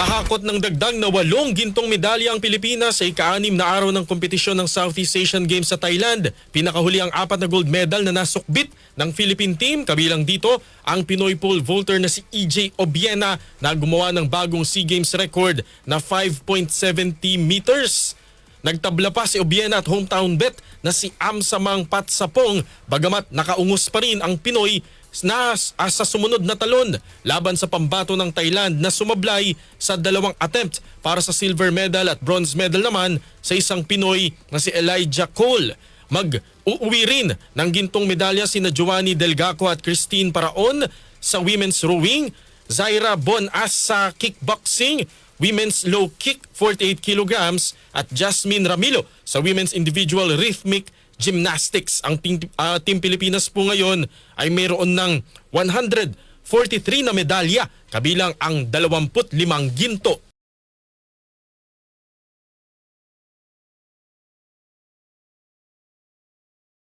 Ahakot ng dagdag na 8 gintong medalya ang Pilipinas sa ika-6 na araw ng kompetisyon ng Southeast Asian Games sa Thailand. Pinakahuli ang 4 na gold medal na nasukbit ng Philippine team. Kabilang dito ang Pinoy pole vaulter na si EJ Obiena na gumawa ng bagong SEA Games record na 5.70 meters. Nagtabla pa si Obiena at hometown bet na si Amsamang Patsapong bagamat nakaungos pa rin ang Pinoy na sa sumunod na talon laban sa pambato ng Thailand na sumablay sa 2 attempt para sa silver medal at bronze medal naman sa isang Pinoy na si Elijah Cole. Mag-uuwi rin ng gintong medalya sina Giovanni Delgaco at Christine Paraon sa women's rowing, Zaira Bonas sa kickboxing, women's low kick 48 kilograms at Jasmine Ramilo sa women's individual rhythmic gymnastics. Ang Team Pilipinas po ngayon ay mayroon ng 143 na medalya kabilang ang 25 ginto